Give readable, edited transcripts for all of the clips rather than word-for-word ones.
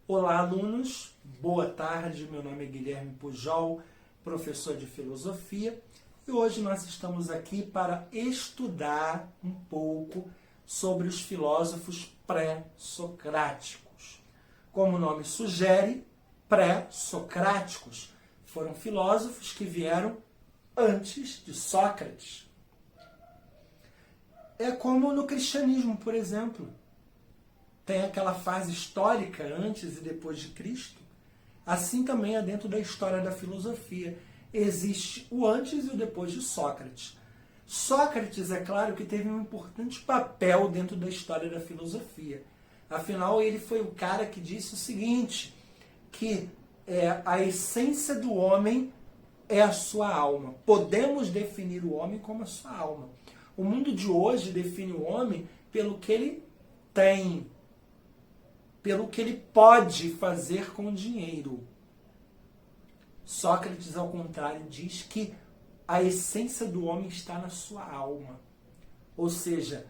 Olá, alunos. Boa tarde. Meu nome é Guilherme Pujol, professor de filosofia, e hoje nós estamos aqui para estudar um pouco sobre os filósofos pré-socráticos. Como o nome sugere, pré-socráticos foram filósofos que vieram antes de Sócrates. É como no cristianismo, por exemplo. Tem aquela fase histórica antes e depois de Cristo. Assim também é dentro da história da filosofia. Existe o antes e o depois de Sócrates. Sócrates, é claro, que teve um importante papel dentro da história da filosofia. Afinal, ele foi o cara que disse o seguinte, que a essência do homem é a sua alma. Podemos definir o homem como a sua alma. O mundo de hoje define o homem pelo que ele tem, pelo que ele pode fazer com o dinheiro. Sócrates, ao contrário, diz que a essência do homem está na sua alma. Ou seja,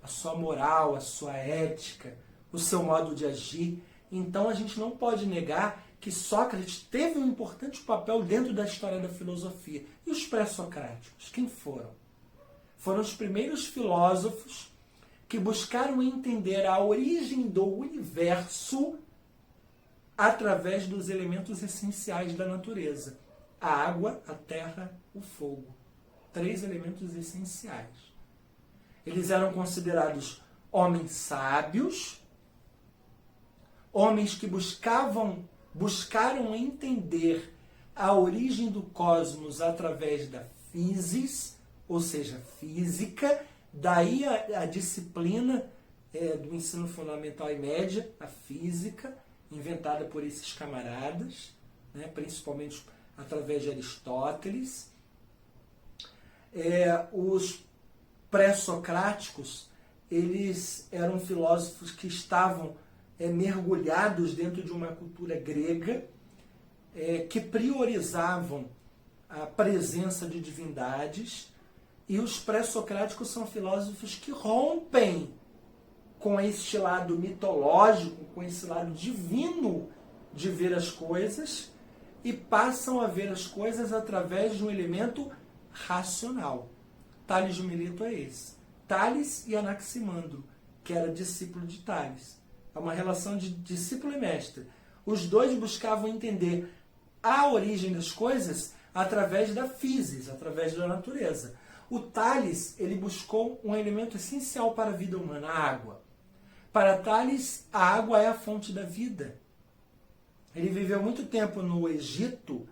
a sua moral, a sua ética, o seu modo de agir. Então a gente não pode negar que Sócrates teve um importante papel dentro da história da filosofia. E os pré-socráticos, quem foram? Foram os primeiros filósofos que buscaram entender a origem do universo através dos elementos essenciais da natureza. A água, a terra, o fogo. 3 elementos essenciais. Eles eram considerados homens sábios, homens que buscaram entender a origem do cosmos através da physis, ou seja, física. Daí a disciplina do ensino fundamental e média, a física, inventada por esses camaradas, né, principalmente através de Aristóteles. Os pré-socráticos, eles eram filósofos que estavam mergulhados dentro de uma cultura grega, que priorizavam a presença de divindades. E os pré-socráticos são filósofos que rompem com este lado mitológico, com esse lado divino de ver as coisas e passam a ver as coisas através de um elemento racional. Tales de Mileto é esse. Tales e Anaximandro, que era discípulo de Tales. É uma relação de discípulo e mestre. Os dois buscavam entender a origem das coisas através da physis, através da natureza. O Tales, ele buscou um elemento essencial para a vida humana, a água. Para Tales, a água é a fonte da vida. Ele viveu muito tempo no Egito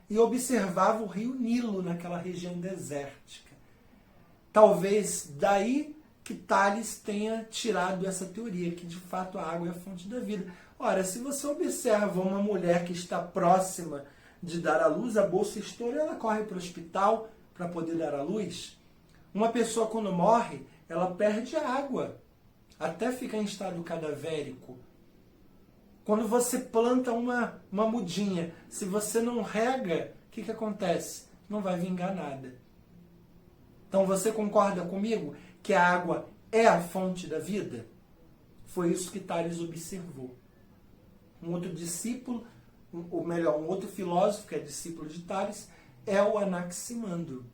e observava o rio Nilo naquela região desértica. Talvez daí que Tales tenha tirado essa teoria, que de fato a água é a fonte da vida. Ora, se você observa uma mulher que está próxima de dar à luz, a bolsa estoura, ela corre para o hospital para poder dar à luz. Uma pessoa, quando morre, ela perde água, até ficar em estado cadavérico. Quando você planta uma mudinha, se você não rega, o que acontece? Não vai vingar nada. Então você concorda comigo que a água é a fonte da vida? Foi isso que Tales observou. Um outro discípulo, ou melhor, um outro filósofo que é discípulo de Tales, é o Anaximandro.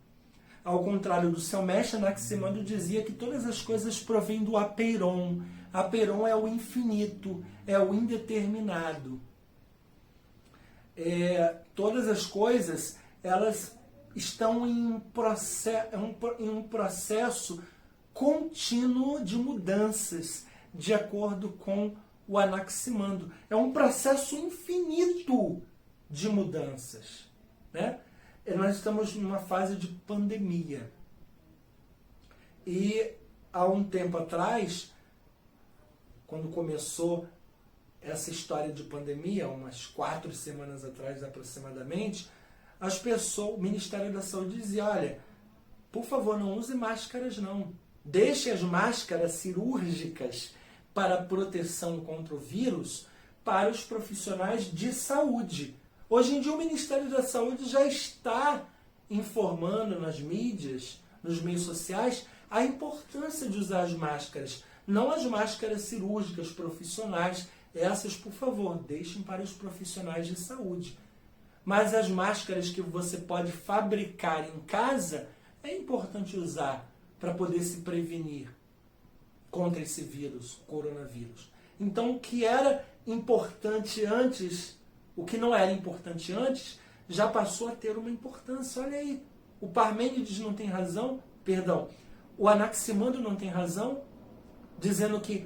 Ao contrário do seu mestre, Anaximandro dizia que todas as coisas provêm do apeiron. Apeiron é o infinito, é o indeterminado. Todas as coisas, elas estão em um processo contínuo de mudanças, de acordo com o Anaximandro. É um processo infinito de mudanças, né? Nós estamos numa fase de pandemia. E há um tempo atrás, quando começou essa história de pandemia, umas 4 semanas atrás aproximadamente, o Ministério da Saúde dizia, olha, por favor, não use máscaras não. Deixe as máscaras cirúrgicas para proteção contra o vírus para os profissionais de saúde. Hoje em dia o Ministério da Saúde já está informando nas mídias, nos meios sociais, a importância de usar as máscaras. Não as máscaras cirúrgicas profissionais Essas, por favor, deixem para os profissionais de saúde. Mas as máscaras que você pode fabricar em casa, é importante usar para poder se prevenir contra esse vírus, coronavírus. Então, o que era importante antes, o que não era importante antes, já passou a ter uma importância. Olha aí, o Parmênides não tem razão, perdão, o Anaximandro não tem razão, dizendo que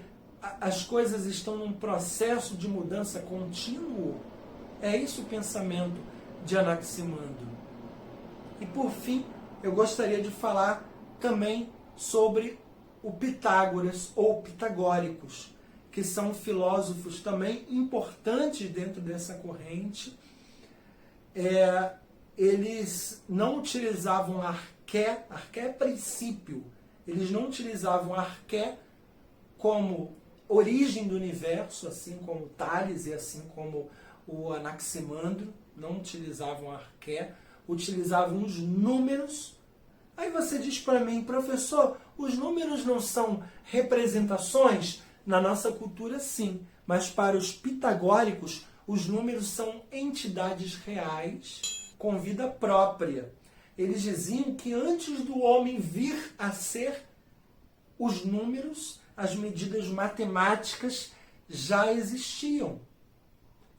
as coisas estão num processo de mudança contínuo. É isso o pensamento de Anaximandro. E por fim, eu gostaria de falar também sobre o Pitágoras ou pitagóricos, que são filósofos também importantes dentro dessa corrente. Eles não utilizavam arqué é princípio, eles não utilizavam arqué como origem do universo, assim como Tales e assim como o Anaximandro, não utilizavam arqué, utilizavam os números. Aí você diz para mim, professor, os números não são representações? Na nossa cultura, sim, mas para os pitagóricos, os números são entidades reais com vida própria. Eles diziam que antes do homem vir a ser, os números, as medidas matemáticas já existiam.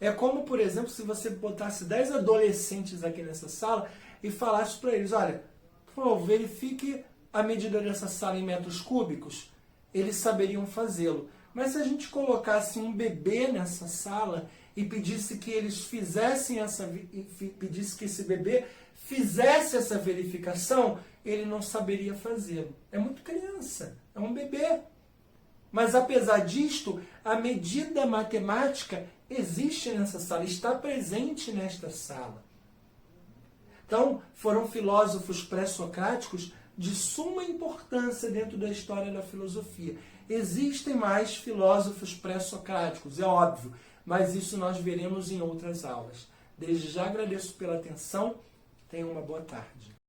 É como, por exemplo, se você botasse 10 adolescentes aqui nessa sala e falasse para eles, olha, por favor, verifique a medida dessa sala em metros cúbicos. Eles saberiam fazê-lo. Mas se a gente colocasse um bebê nessa sala e pedisse que eles fizessem pedisse que esse bebê fizesse essa verificação, ele não saberia fazê-lo. É muito criança, é um bebê. Mas apesar disto, a medida matemática existe nessa sala, está presente nesta sala. Então, foram filósofos pré-socráticos de suma importância dentro da história da filosofia. Existem mais filósofos pré-socráticos, é óbvio, mas isso nós veremos em outras aulas. Desde já agradeço pela atenção, tenham uma boa tarde.